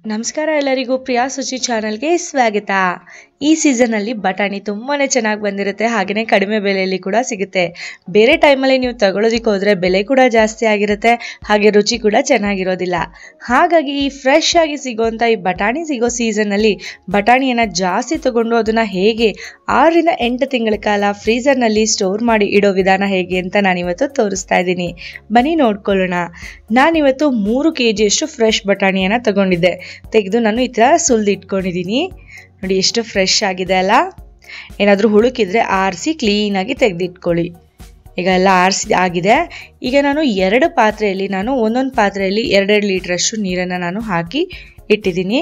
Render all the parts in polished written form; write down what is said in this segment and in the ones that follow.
ನಮಸ್ಕಾರ ಎಲ್ಲರಿಗೂ ಪ್ರಿಯಾ ಸುಚಿ ಚಾನಲ್ಗೆ ಸ್ವಾಗತ. ಈ ಸೀಸನಲ್ಲಿ ಬಟಾಣಿ ತುಂಬಾನೇ ಚೆನ್ನಾಗಿ ಬಂದಿರುತ್ತೆ, ಹಾಗೆಯೇ ಕಡಿಮೆ ಬೆಲೆಯಲ್ಲಿ ಕೂಡ ಸಿಗುತ್ತೆ. ಬೇರೆ ಟೈಮಲ್ಲಿ ನೀವು ತಗೊಳ್ಳೋದಕ್ಕೆ ಹೋದರೆ ಬೆಲೆ ಕೂಡ ಜಾಸ್ತಿ ಆಗಿರುತ್ತೆ, ಹಾಗೆ ರುಚಿ ಕೂಡ ಚೆನ್ನಾಗಿರೋದಿಲ್ಲ. ಹಾಗಾಗಿ ಈ ಫ್ರೆಶ್ ಆಗಿ ಸಿಗೋವಂಥ ಈ ಬಟಾಣಿ ಸಿಗೋ ಸೀಸನ್ನಲ್ಲಿ ಬಟಾಣಿಯನ್ನು ಜಾಸ್ತಿ ತಗೊಂಡು ಅದನ್ನು ಹೇಗೆ 6 ರಿಂದ 8 ತಿಂಗಳ ಕಾಲ ಫ್ರೀಝರ್ನಲ್ಲಿ ಸ್ಟೋರ್ ಮಾಡಿ ಇಡೋ ವಿಧಾನ ಹೇಗೆ ಅಂತ ನಾನಿವತ್ತು ತೋರಿಸ್ತಾ ಇದ್ದೀನಿ. ಬನ್ನಿ ನೋಡ್ಕೊಳ್ಳೋಣ. ನಾನಿವತ್ತು 3 kg ಫ್ರೆಶ್ ಬಟಾಣಿಯನ್ನು ತಗೊಂಡಿದ್ದೆ. ತೆಗೆದು ನಾನು ಈ ಥರ ಸುಲಿದು ಇಟ್ಕೊಂಡಿದ್ದೀನಿ. ನೋಡಿ ಎಷ್ಟು ಫ್ರೆಶ್ ಆಗಿದೆ ಅಲ್ಲ. ಏನಾದರೂ ಹುಳುಕಿದ್ರೆ ಆರಿಸಿ ಕ್ಲೀನಾಗಿ ತೆಗೆದಿಟ್ಕೊಳ್ಳಿ. ಈಗ ಎಲ್ಲ ಆರಿಸಿ ಆಗಿದೆ. ಈಗ ನಾನು ಒಂದೊಂದು ಪಾತ್ರೆಯಲ್ಲಿ 2 ಲೀಟ್ರಷ್ಟು ನೀರನ್ನು ನಾನು ಹಾಕಿ ಇಟ್ಟಿದ್ದೀನಿ.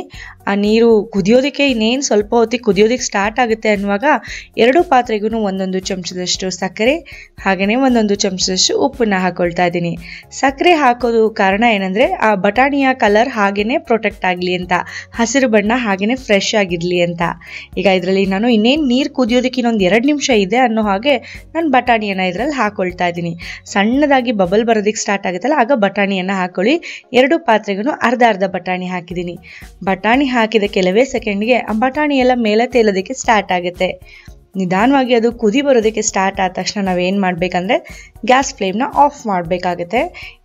ಆ ನೀರು ಕುದಿಯೋದಕ್ಕೆ ಇನ್ನೇನು ಸ್ವಲ್ಪ ಹೊತ್ತಿಗೆ ಕುದಿಯೋದಕ್ಕೆ ಸ್ಟಾರ್ಟ್ ಆಗುತ್ತೆ ಅನ್ನುವಾಗ 2 ಪಾತ್ರೆಗೂ ಒಂದೊಂದು ಚಮಚದಷ್ಟು ಸಕ್ಕರೆ ಹಾಗೆಯೇ ಒಂದೊಂದು ಚಮಚದಷ್ಟು ಉಪ್ಪನ್ನು ಹಾಕೊಳ್ತಾ ಇದ್ದೀನಿ. ಸಕ್ಕರೆ ಹಾಕೋದು ಕಾರಣ ಏನಂದರೆ ಆ ಬಟಾಣಿಯ ಕಲರ್ ಹಾಗೆಯೇ ಪ್ರೊಟೆಕ್ಟ್ ಆಗಲಿ ಅಂತ, ಹಸಿರು ಬಣ್ಣ ಹಾಗೆಯೇ ಫ್ರೆಶ್ ಆಗಿರಲಿ ಅಂತ. ಈಗ ಇದರಲ್ಲಿ ನಾನು ಇನ್ನೇನು ನೀರು ಕುದಿಯೋದಕ್ಕೆ ಇನ್ನೊಂದು 2 ನಿಮಿಷ ಇದೆ ಅನ್ನೋ ಹಾಗೆ ನಾನು ಬಟಾಣಿಯನ್ನು ಇದರಲ್ಲಿ ಹಾಕೊಳ್ತಾ ಇದ್ದೀನಿ. ಸಣ್ಣದಾಗಿ ಬಬಲ್ ಬರೋದಕ್ಕೆ ಸ್ಟಾರ್ಟ್ ಆಗುತ್ತಲ್ಲ, ಆಗ ಬಟಾಣಿಯನ್ನು ಹಾಕೊಳ್ಳಿ. 2 ಪಾತ್ರೆಗೂ ಅರ್ಧ ಬಟಾಣಿ ಹಾಕಿದ್ದೀನಿ. ಬಟಾಣಿ ಹಾಕಿದ ಕೆಲವೇ ಸೆಕೆಂಡ್ಗೆ ಆ ಬಟಾಣಿ ಎಲ್ಲ ಮೇಲೆ ತೇಲೋದಕ್ಕೆ ಸ್ಟಾರ್ಟ್ ಆಗುತ್ತೆ. ನಿಧಾನವಾಗಿ ಅದು ಕುದಿ ಬರೋದಕ್ಕೆ ಸ್ಟಾರ್ಟ್ ಆದ ತಕ್ಷಣ ನಾವೇನು ಮಾಡಬೇಕಂದ್ರೆ ಗ್ಯಾಸ್ ಫ್ಲೇಮ್ನ ಆಫ್ ಮಾಡಬೇಕಾಗುತ್ತೆ.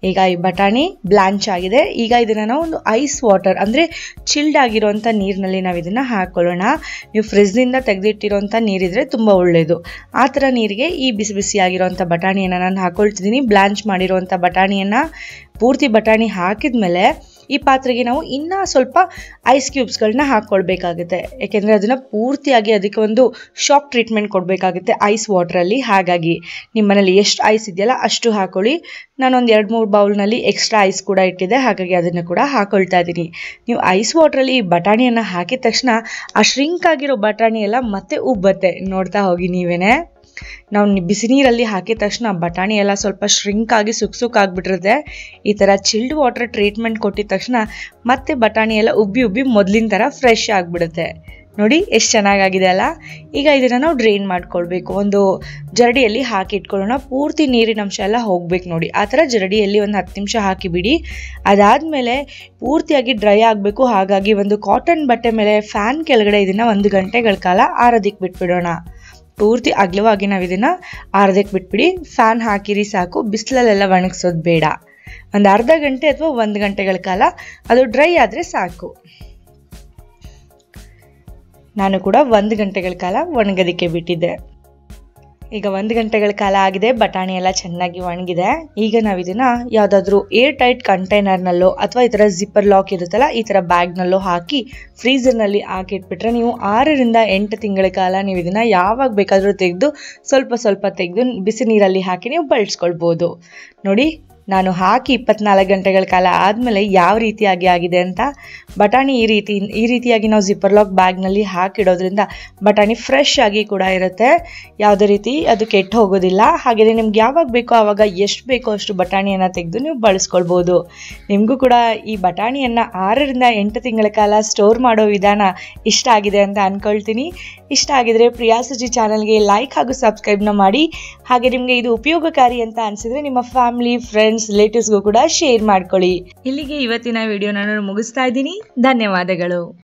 ಈಗ ಈ ಬಟಾಣಿ ಬ್ಲಾಂಚ್ ಆಗಿದೆ. ಈಗ ಇದನ್ನು ನಾವು ಒಂದು ಐಸ್ ವಾಟರ್ ಅಂದರೆ ಚಿಲ್ಡ್ ಆಗಿರೋಂಥ ನೀರಿನಲ್ಲಿ ನಾವು ಇದನ್ನು ಹಾಕ್ಕೊಳ್ಳೋಣ. ನೀವು ಫ್ರಿಜ್ನಿಂದ ತೆಗೆದಿಟ್ಟಿರೋಂಥ ನೀರಿದ್ರೆ ತುಂಬ ಒಳ್ಳೆಯದು. ಆ ಥರ ನೀರಿಗೆ ಈ ಬಿಸಿ ಬಿಸಿಯಾಗಿರೋಂಥ ಬಟಾಣಿಯನ್ನು ನಾನು ಹಾಕ್ಕೊಳ್ತಿದ್ದೀನಿ. ಬ್ಲಾಂಚ್ ಮಾಡಿರೋಂಥ ಬಟಾಣಿಯನ್ನು ಪೂರ್ತಿ ಬಟಾಣಿ ಹಾಕಿದ ಮೇಲೆ ಈ ಪಾತ್ರೆಗೆ ನಾವು ಇನ್ನೂ ಸ್ವಲ್ಪ ಐಸ್ ಕ್ಯೂಬ್ಸ್ಗಳನ್ನ ಹಾಕ್ಕೊಳ್ಬೇಕಾಗುತ್ತೆ. ಯಾಕೆಂದರೆ ಅದನ್ನು ಪೂರ್ತಿಯಾಗಿ ಅದಕ್ಕೆ ಒಂದು ಶಾಕ್ ಟ್ರೀಟ್ಮೆಂಟ್ ಕೊಡಬೇಕಾಗುತ್ತೆ ಐಸ್ ವಾಟ್ರಲ್ಲಿ. ಹಾಗಾಗಿ ನಿಮ್ಮ ಮನೇಲಿ ಎಷ್ಟು ಐಸ್ ಇದೆಯಲ್ಲ ಅಷ್ಟು ಹಾಕೊಳ್ಳಿ. ನಾನೊಂದು 2-3 ಬೌಲ್ನಲ್ಲಿ ಎಕ್ಸ್ಟ್ರಾ ಐಸ್ ಕೂಡ ಇಟ್ಟಿದ್ದೆ, ಹಾಗಾಗಿ ಅದನ್ನು ಕೂಡ ಹಾಕೊಳ್ತಾ ಇದ್ದೀನಿ. ನೀವು ಐಸ್ ವಾಟ್ರಲ್ಲಿ ಈ ಬಟಾಣಿಯನ್ನು ಹಾಕಿದ ತಕ್ಷಣ ಆ ಶ್ರಿಂಕ್ ಆಗಿರೋ ಬಟಾಣಿ ಎಲ್ಲ ಮತ್ತೆ ಉಬ್ಬತ್ತೆ. ನೋಡ್ತಾ ಹೋಗಿ ನೀವೇನೆ. ನಾವು ಬಿಸಿ ನೀರಲ್ಲಿ ಹಾಕಿದ ತಕ್ಷಣ ಬಟಾಣಿ ಎಲ್ಲ ಸ್ವಲ್ಪ ಶ್ರಿಂಕ್ ಆಗಿ ಸುಕ್ಕಾಗ್ಬಿಟ್ಟಿರುತ್ತೆ. ಈ ಥರ ಚಿಲ್ಡ್ ವಾಟರ್ ಟ್ರೀಟ್ಮೆಂಟ್ ಕೊಟ್ಟಿದ ತಕ್ಷಣ ಮತ್ತೆ ಬಟಾಣಿ ಎಲ್ಲ ಉಬ್ಬಿ ಮೊದಲಿನ ಥರ ಫ್ರೆಶ್ ಆಗಿಬಿಡುತ್ತೆ. ನೋಡಿ ಎಷ್ಟು ಚೆನ್ನಾಗಾಗಿದೆ ಅಲ್ಲ. ಈಗ ಇದನ್ನು ನಾವು ಡ್ರೈನ್ ಮಾಡ್ಕೊಳ್ಬೇಕು. ಒಂದು ಜರಡಿಯಲ್ಲಿ ಹಾಕಿ ಇಟ್ಕೊಳ್ಳೋಣ. ಪೂರ್ತಿ ನೀರಿನ ಅಂಶ ಎಲ್ಲ ಹೋಗ್ಬೇಕು. ನೋಡಿ ಆ ಥರ ಜರಡಿಯಲ್ಲಿ ಒಂದು 10 ನಿಮಿಷ ಹಾಕಿಬಿಡಿ. ಅದಾದಮೇಲೆ ಪೂರ್ತಿಯಾಗಿ ಡ್ರೈ ಆಗಬೇಕು. ಹಾಗಾಗಿ ಒಂದು ಕಾಟನ್ ಬಟ್ಟೆ ಮೇಲೆ ಫ್ಯಾನ್ ಕೆಳಗಡೆ ಇದನ್ನು 1 ಗಂಟೆಗಳ ಕಾಲ ಆರೋದಕ್ಕೆ ಬಿಟ್ಬಿಡೋಣ. ಪೂರ್ತಿ ಅಗಲವಾಗಿ ನಾವು ಇದನ್ನು ಆರೋದಕ್ಕೆ ಬಿಟ್ಬಿಡಿ. ಫ್ಯಾನ್ ಹಾಕಿರಿ ಸಾಕು, ಬಿಸಿಲಲ್ಲೆಲ್ಲ ಒಣಗಿಸೋದು ಬೇಡ. ಒಂದು ಅರ್ಧ ಗಂಟೆ ಅಥವಾ 1 ಗಂಟೆಗಳ ಕಾಲ ಅದು ಡ್ರೈ ಆದರೆ ಸಾಕು. ನಾನು ಕೂಡ 1 ಗಂಟೆಗಳ ಕಾಲ ಒಣಗೋದಕ್ಕೆ ಬಿಟ್ಟಿದ್ದೆ. ಈಗ 1 ಗಂಟೆಗಳ ಕಾಲ ಆಗಿದೆ. ಬಟಾಣಿ ಎಲ್ಲ ಚೆನ್ನಾಗಿ ಒಣಗಿದೆ. ಈಗ ನಾವು ಇದನ್ನು ಯಾವುದಾದ್ರೂ ಏರ್ ಟೈಟ್ ಕಂಟೈನರ್ನಲ್ಲೋ ಅಥವಾ ಈ ಥರ ಜಿಪ್ಪರ್ ಲಾಕ್ ಇರುತ್ತಲ್ಲ ಈ ಥರ ಬ್ಯಾಗ್ನಲ್ಲೋ ಹಾಕಿ ಫ್ರೀಝರ್ನಲ್ಲಿ ಹಾಕಿಟ್ಬಿಟ್ರೆ ನೀವು 6 ರಿಂದ 8 ತಿಂಗಳ ಕಾಲ ನೀವು ಇದನ್ನು ಯಾವಾಗ ಬೇಕಾದರೂ ತೆಗೆದು ಸ್ವಲ್ಪ ತೆಗೆದು ಬಿಸಿ ನೀರಲ್ಲಿ ಹಾಕಿ ನೀವು ಬಳಸ್ಕೊಳ್ಬೋದು. ನೋಡಿ ನಾನು ಹಾಕಿ 24 ಗಂಟೆಗಳ ಕಾಲ ಆದಮೇಲೆ ಯಾವ ರೀತಿಯಾಗಿ ಆಗಿದೆ ಅಂತ. ಬಟಾಣಿ ಈ ರೀತಿಯಾಗಿ ನಾವು ಜಿಪ್ಪರ್ ಲಾಕ್ ಬ್ಯಾಗ್ನಲ್ಲಿ ಹಾಕಿಡೋದ್ರಿಂದ ಬಟಾಣಿ ಫ್ರೆಶ್ ಆಗಿ ಕೂಡ ಇರುತ್ತೆ. ಯಾವುದೇ ರೀತಿ ಅದು ಕೆಟ್ಟು ಹೋಗೋದಿಲ್ಲ. ಹಾಗೆಯೇ ನಿಮ್ಗೆ ಯಾವಾಗ ಬೇಕೋ ಆವಾಗ ಎಷ್ಟು ಬೇಕೋ ಅಷ್ಟು ಬಟಾಣಿಯನ್ನು ತೆಗೆದು ನೀವು ಬಳಸ್ಕೊಳ್ಬೋದು. ನಿಮಗೂ ಕೂಡ ಈ ಬಟಾಣಿಯನ್ನು 6 ರಿಂದ 8 ತಿಂಗಳ ಕಾಲ ಸ್ಟೋರ್ ಮಾಡೋ ವಿಧಾನ ಇಷ್ಟ ಆಗಿದೆ ಅಂತ ಅಂದ್ಕೊಳ್ತೀನಿ. ಇಷ್ಟ ಆಗಿದ್ರೆ ಪ್ರಿಯಾ ಸುಜಿ ಚಾನಲ್ಗೆ ಲೈಕ್ ಹಾಗೂ ಸಬ್ಸ್ಕ್ರೈಬ್ನ ಮಾಡಿ. ಹಾಗೆ ನಿಮಗೆ ಇದು ಉಪಯೋಗಕಾರಿ ಅಂತ ಅನಿಸಿದ್ರೆ ನಿಮ್ಮ ಫ್ಯಾಮಿಲಿ, ಫ್ರೆಂಡ್ಸ್, ರಿಲೇಟಿವ್ಸ್ಗೂ ಕೂಡ ಶೇರ್ ಮಾಡ್ಕೊಳ್ಳಿ. ಇಲ್ಲಿಗೆ ಇವತ್ತಿನ ವಿಡಿಯೋ ನಾನು ಮುಗಿಸ್ತಾ ಇದ್ದೀನಿ. ಧನ್ಯವಾದಗಳು.